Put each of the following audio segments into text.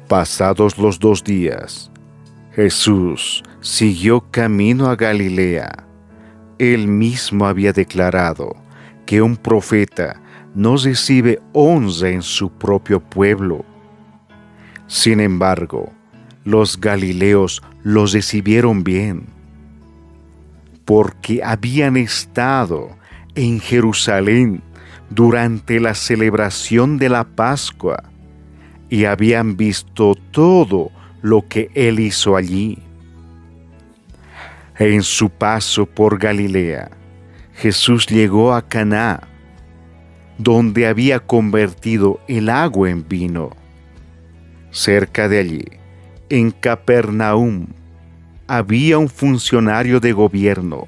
Pasados los 2 días, Jesús siguió camino a Galilea. Él mismo había declarado que un profeta no recibe honra en su propio pueblo. Sin embargo, los galileos los recibieron bien, porque habían estado en Jerusalén durante la celebración de la Pascua y habían visto todo lo que él hizo allí. En su paso por Galilea, Jesús llegó a Caná, donde había convertido el agua en vino. Cerca de allí, en Capernaum, había un funcionario de gobierno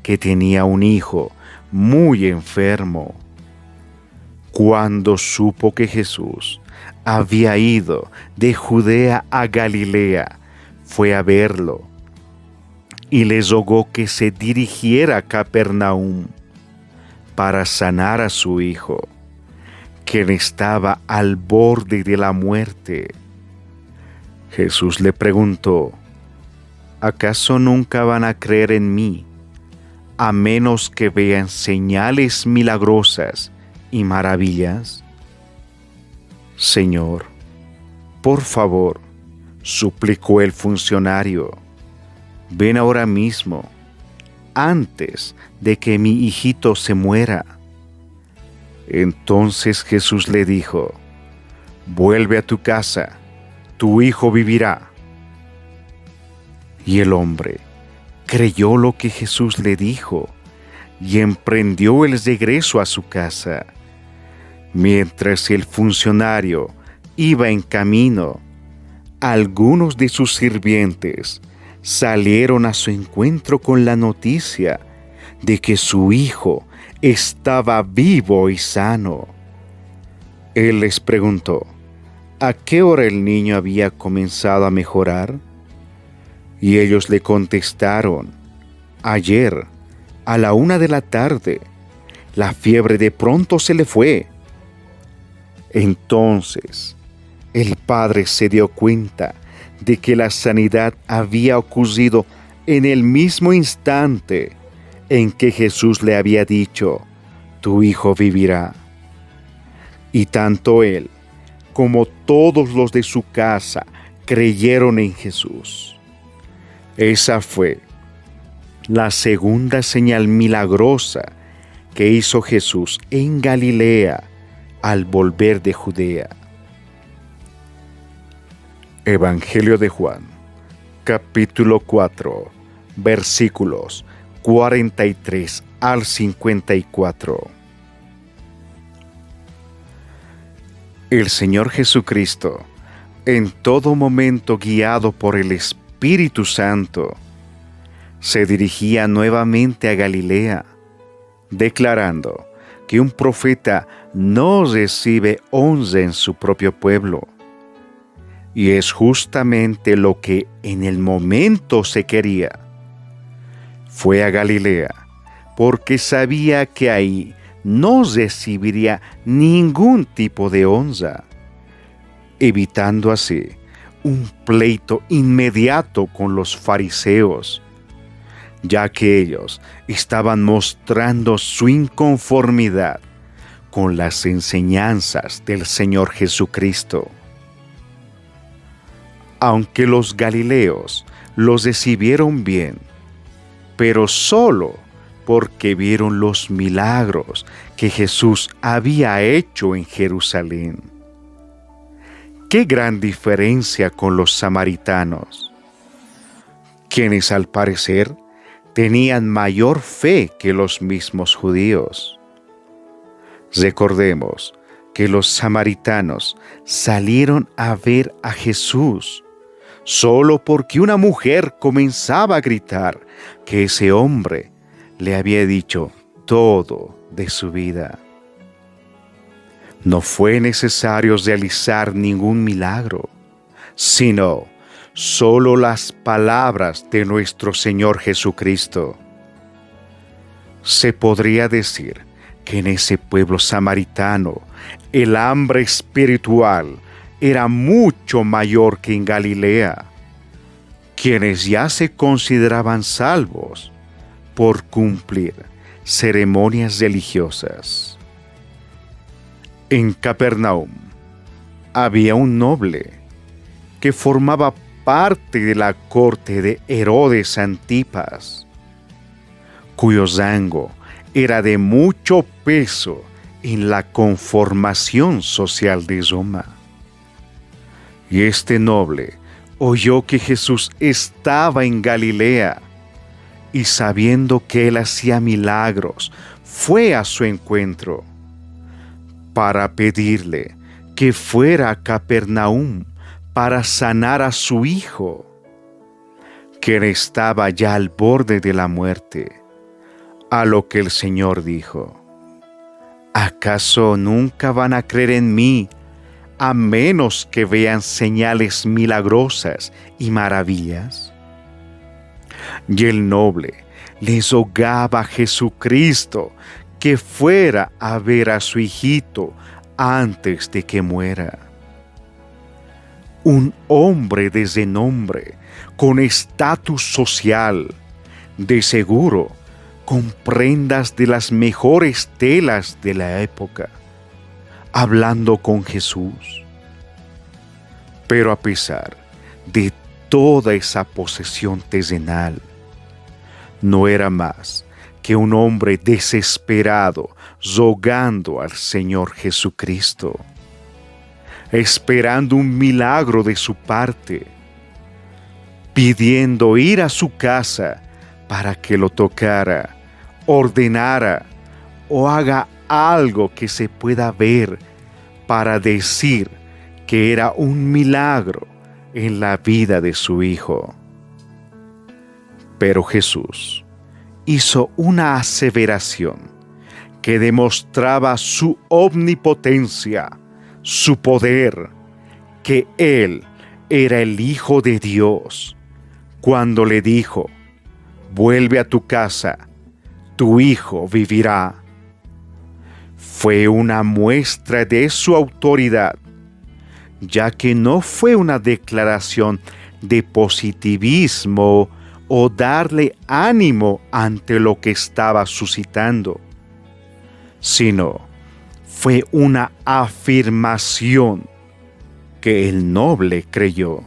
que tenía un hijo muy enfermo. Cuando supo que Jesús había ido de Judea a Galilea, fue a verlo y le rogó que se dirigiera a Capernaum para sanar a su hijo, quien estaba al borde de la muerte. Jesús le preguntó: ¿acaso nunca van a creer en mí, a menos que vean señales milagrosas y maravillas? Señor, por favor, suplicó el funcionario, ven ahora mismo, antes de que mi hijito se muera. Entonces Jesús le dijo: vuelve a tu casa, tu hijo vivirá. Y el hombre creyó lo que Jesús le dijo y emprendió el regreso a su casa. Mientras el funcionario iba en camino, algunos de sus sirvientes salieron a su encuentro con la noticia de que su hijo estaba vivo y sano. Él les preguntó: ¿a qué hora el niño había comenzado a mejorar? Y ellos le contestaron: ayer, a la 1 de la tarde, la fiebre de pronto se le fue. Entonces, el padre se dio cuenta de que la sanidad había ocurrido en el mismo instante en que Jesús le había dicho: tu hijo vivirá. Y tanto él como todos los de su casa creyeron en Jesús. Esa fue la segunda señal milagrosa que hizo Jesús en Galilea al volver de Judea. Evangelio de Juan, capítulo 4, versículos 43 al 54. El Señor Jesucristo, en todo momento guiado por el Espíritu Santo, se dirigía nuevamente a Galilea, declarando que un profeta no recibe honra en su propio pueblo. Y es justamente lo que en el momento se quería. Fue a Galilea porque sabía que ahí no recibiría ningún tipo de honra, evitando así un pleito inmediato con los fariseos, ya que ellos estaban mostrando su inconformidad con las enseñanzas del Señor Jesucristo. Aunque los galileos los recibieron bien, pero solo porque vieron los milagros que Jesús había hecho en Jerusalén. ¡Qué gran diferencia con los samaritanos!, quienes al parecer tenían mayor fe que los mismos judíos. Recordemos que los samaritanos salieron a ver a Jesús solo porque una mujer comenzaba a gritar que ese hombre le había dicho todo de su vida. No fue necesario realizar ningún milagro, sino solo las palabras de nuestro Señor Jesucristo. Se podría decir que en ese pueblo samaritano el hambre espiritual era mucho mayor que en Galilea, quienes ya se consideraban salvos por cumplir ceremonias religiosas. En Capernaum había un noble que formaba parte de la corte de Herodes Antipas, cuyo rango era de mucho peso en la conformación social de Roma. Y este noble oyó que Jesús estaba en Galilea, y sabiendo que él hacía milagros, fue a su encuentro para pedirle que fuera a Capernaum para sanar a su hijo, quien estaba ya al borde de la muerte. A lo que el Señor dijo: ¿acaso nunca van a creer en mí, a menos que vean señales milagrosas y maravillas? Y el noble les rogaba a Jesucristo que fuera a ver a su hijito antes de que muera. Un hombre de renombre, con estatus social, de seguro con prendas de las mejores telas de la época, hablando con Jesús. Pero a pesar de toda esa posesión terrenal, no era más que un hombre desesperado rogando al Señor Jesucristo, esperando un milagro de su parte, pidiendo ir a su casa para que lo tocara, ordenara o haga algo que se pueda ver para decir que era un milagro en la vida de su hijo. Pero Jesús hizo una aseveración que demostraba su omnipotencia, su poder, que Él era el Hijo de Dios, cuando le dijo: vuelve a tu casa, tu hijo vivirá. Fue una muestra de su autoridad, ya que no fue una declaración de positivismo o darle ánimo ante lo que estaba suscitando, sino fue una afirmación que el noble creyó.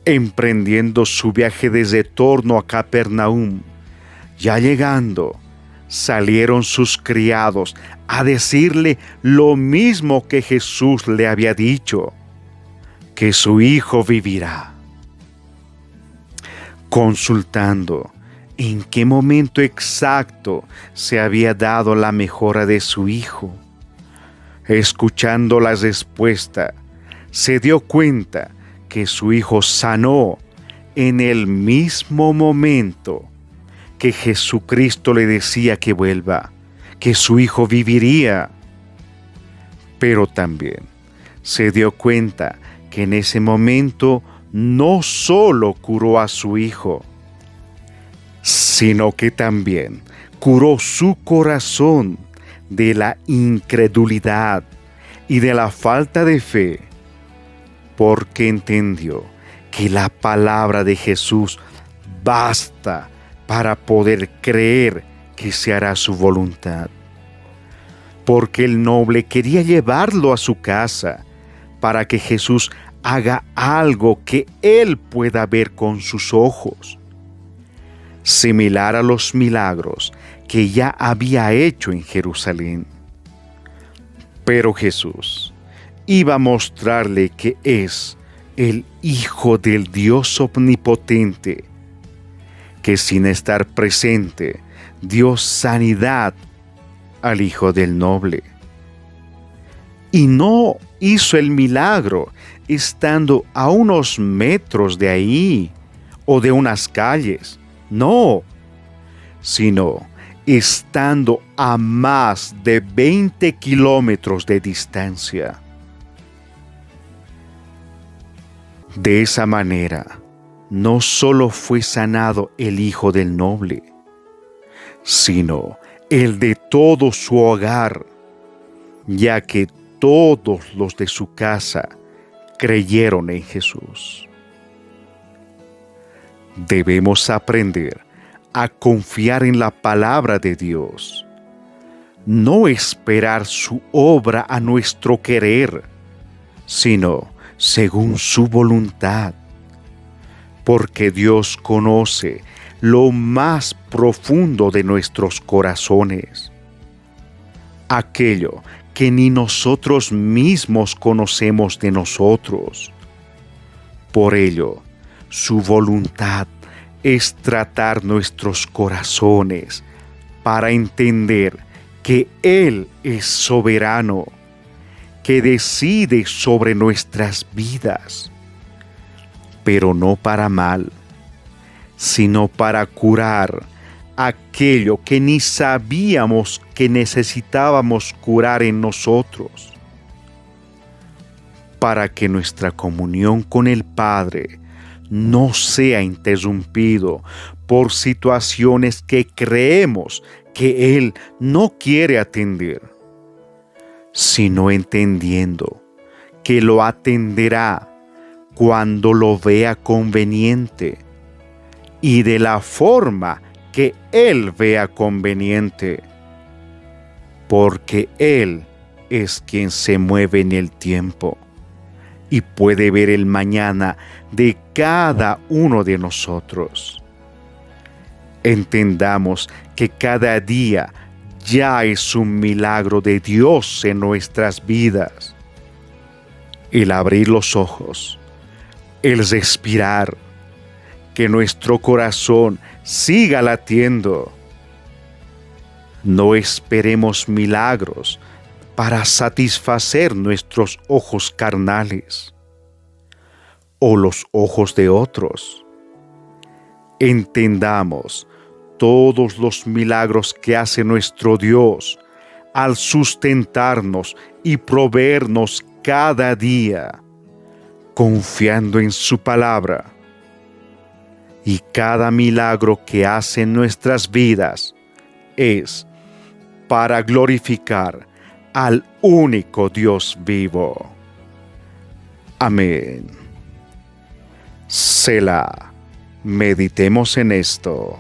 Emprendiendo su viaje de retorno a Capernaum, ya llegando, salieron sus criados a decirle lo mismo que Jesús le había dicho, que su hijo vivirá. Consultando en qué momento exacto se había dado la mejora de su hijo, escuchando la respuesta, se dio cuenta que su hijo sanó en el mismo momento que Jesucristo le decía que vuelva, que su hijo viviría. Pero también se dio cuenta que en ese momento no solo curó a su hijo, sino que también curó su corazón de la incredulidad y de la falta de fe, porque entendió que la palabra de Jesús basta para poder creer que se hará su voluntad. Porque el noble quería llevarlo a su casa para que Jesús haga algo que él pueda ver con sus ojos, similar a los milagros que ya había hecho en Jerusalén. Pero Jesús iba a mostrarle que es el Hijo del Dios Omnipotente, que sin estar presente dio sanidad al hijo del noble. Y no hizo el milagro estando a unos metros de ahí o de unas calles, no, sino estando a más de 20 kilómetros de distancia. De esa manera, no solo fue sanado el hijo del noble, sino el de todo su hogar, ya que todos los de su casa creyeron en Jesús. Debemos aprender a confiar en la palabra de Dios, no esperar su obra a nuestro querer, sino según su voluntad, porque Dios conoce lo más profundo de nuestros corazones, aquello que ni nosotros mismos conocemos de nosotros. Por ello, su voluntad es tratar nuestros corazones para entender que Él es soberano, que decide sobre nuestras vidas, pero no para mal, sino para curar aquello que ni sabíamos que necesitábamos curar en nosotros, para que nuestra comunión con el Padre no sea interrumpido por situaciones que creemos que Él no quiere atender, sino entendiendo que lo atenderá cuando lo vea conveniente y de la forma que Él vea conveniente, porque Él es quien se mueve en el tiempo y puede ver el mañana de cada uno de nosotros. Entendamos que cada día ya es un milagro de Dios en nuestras vidas. El abrir los ojos, el respirar, que nuestro corazón siga latiendo. No esperemos milagros para satisfacer nuestros ojos carnales o los ojos de otros. Entendamos todos los milagros que hace nuestro Dios al sustentarnos y proveernos cada día, confiando en su palabra. Y cada milagro que hace en nuestras vidas es para glorificar al único Dios vivo. Amén. Selah. Meditemos en esto.